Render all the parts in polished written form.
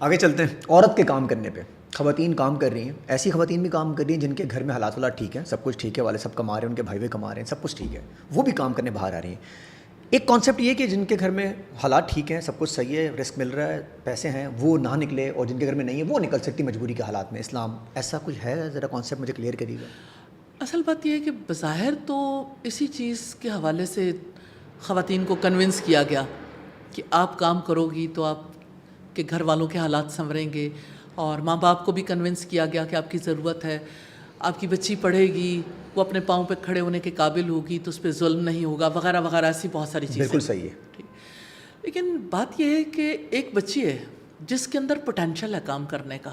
آگے چلتے ہیں عورت کے کام کرنے پہ. خواتین کام کر رہی ہیں, ایسی خواتین بھی کام کر رہی ہیں جن کے گھر میں حالات والا ٹھیک ہے, سب کچھ ٹھیک ہے, والے سب کما رہے ہیں, ان کے بھائی بھی کما رہے ہیں, سب کچھ ٹھیک ہے, وہ بھی کام کرنے باہر آ رہی ہیں. ایک کانسیپٹ یہ کہ جن کے گھر میں حالات ٹھیک ہیں, سب کچھ صحیح ہے, رزق مل رہا ہے, پیسے ہیں, وہ نہ نکلے, اور جن کے گھر میں نہیں ہے وہ نکل سکتی مجبوری کے حالات میں. اسلام ایسا کچھ ہے؟ ذرا کانسیپٹ مجھے کلیئر کریے گا. اصل بات یہ ہے کہ بظاہر تو اسی چیز کے حوالے سے خواتین کو کنونس کیا گیا کہ آپ کام کرو گی تو آپ کے گھر والوں کے حالات سنوریں گے, اور ماں باپ کو بھی کنونس کیا گیا کہ آپ کی ضرورت ہے, آپ کی بچی پڑھے گی, وہ اپنے پاؤں پہ کھڑے ہونے کے قابل ہوگی تو اس پہ ظلم نہیں ہوگا, وغیرہ وغیرہ, ایسی بہت ساری چیزیں. بالکل صحیح ہے. لیکن بات یہ ہے کہ ایک بچی ہے جس کے اندر پوٹینشل ہے کام کرنے کا,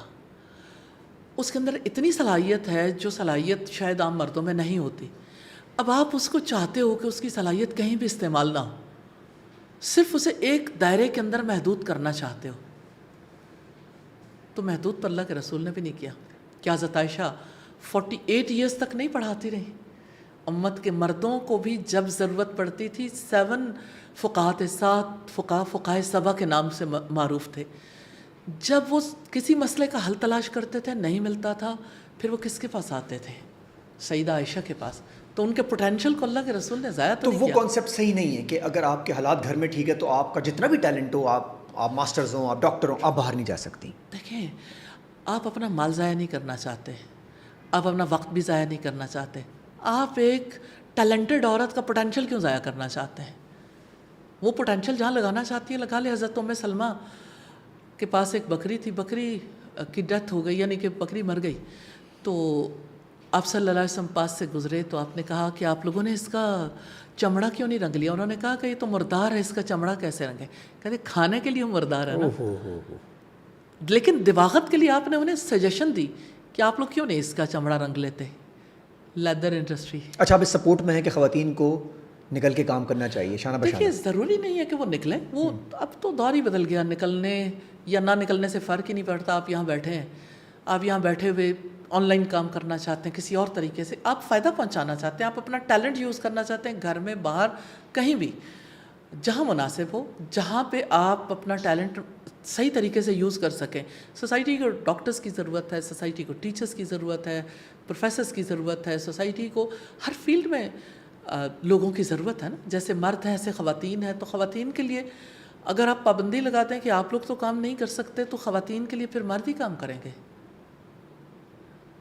اس کے اندر اتنی صلاحیت ہے جو صلاحیت شاید عام مردوں میں نہیں ہوتی. اب آپ اس کو چاہتے ہو کہ اس کی صلاحیت کہیں بھی استعمال نہ ہو, صرف اسے ایک دائرے کے اندر محدود کرنا چاہتے ہو, تو محدود پر اللہ کے رسول نے بھی نہیں کیا. کیا حضرت عائشہ 48 ایئرس تک نہیں پڑھاتی رہی؟ امت کے مردوں کو بھی جب ضرورت پڑتی تھی 7 فقہات 7 فقہ 7 کے نام سے معروف تھے, جب وہ کسی مسئلے کا حل تلاش کرتے تھے نہیں ملتا تھا, پھر وہ کس کے پاس آتے تھے؟ سیدہ عائشہ کے پاس. تو ان کے پوٹینشیل کو اللہ کے رسول نے ضائع تو نہیں وہ کیا. کانسیپٹ صحیح نہیں ہے کہ اگر آپ کے حالات گھر میں ٹھیک ہے تو آپ کا جتنا بھی ٹیلنٹ ہو, آپ ماسٹرز ہوں, آپ ڈاکٹر ہوں, آپ باہر نہیں جا سکتی. دیکھیں, آپ اپنا مال ضائع نہیں کرنا چاہتے, آپ اپنا وقت بھی ضائع نہیں کرنا چاہتے, آپ ایک ٹیلنٹڈ عورت کا پوٹینشیل کیوں ضائع کرنا چاہتے ہیں؟ وہ پوٹینشیل جہاں لگانا چاہتی ہے لگا لے. حضرت ام سلمہ کے پاس ایک بکری تھی, بکری کی ڈیتھ ہو گئی, یعنی کہ بکری مر گئی, تو آپ صلی اللہ علیہ وسلم پاس سے گزرے تو آپ نے کہا کہ آپ لوگوں نے اس کا چمڑا کیوں نہیں رنگ لیا؟ انہوں نے کہا کہ یہ تو مردار ہے, اس کا چمڑا کیسے رنگے؟ کہتے کھانے کے لیے مردار ہے نا, لیکن دماغت کے لیے آپ نے انہیں سجیشن دی کہ آپ لوگ کیوں نہیں اس کا چمڑا رنگ لیتے. Leather industry. اچھا, آپ اس سپورٹ میں ہے کہ خواتین کو نکل کے کام کرنا چاہیے شانہ بشانہ؟ دیکھیے, ضروری نہیں ہے کہ وہ نکلیں, وہ اب تو دور ہی بدل گیا, نکلنے یا نہ نکلنے سے فرق ہی نہیں پڑتا. آپ یہاں بیٹھے ہیں, آپ یہاں بیٹھے ہوئے آن لائن کام کرنا چاہتے ہیں, کسی اور طریقے سے آپ فائدہ پہنچانا چاہتے ہیں, آپ اپنا ٹیلنٹ یوز کرنا چاہتے ہیں, گھر میں باہر کہیں بھی جہاں مناسب ہو, جہاں پہ آپ اپنا ٹیلنٹ صحیح طریقے سے یوز کر سکیں. سوسائٹی کو ڈاکٹرز کی ضرورت ہے, سوسائٹی کو ٹیچرز کی ضرورت ہے, پروفیسرز کی ضرورت ہے, سوسائٹی کو ہر فیلڈ میں لوگوں کی ضرورت ہے نا. جیسے مرد ہیں ایسے خواتین ہیں, تو خواتین کے لیے اگر آپ پابندی لگاتے ہیں کہ آپ لوگ تو کام نہیں کر سکتے, تو خواتین کے لیے پھر مرد ہی کام کریں گے.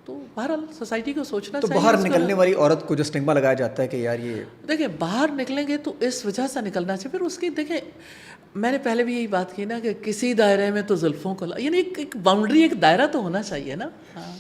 تو بہرحال سوسائٹی کو سوچنا چاہیے. تو باہر نکلنے والی عورت کو جو اسٹگما لگایا جاتا ہے کہ یار یہ, دیکھیں باہر نکلیں گے تو اس وجہ سے نکلنا چاہیے. پھر اس کی دیکھیں, میں نے پہلے بھی یہی بات کی نا کہ کسی دائرے میں تو زلفوں کو, یعنی ایک باؤنڈری, ایک دائرہ تو ہونا چاہیے نا. ہاں.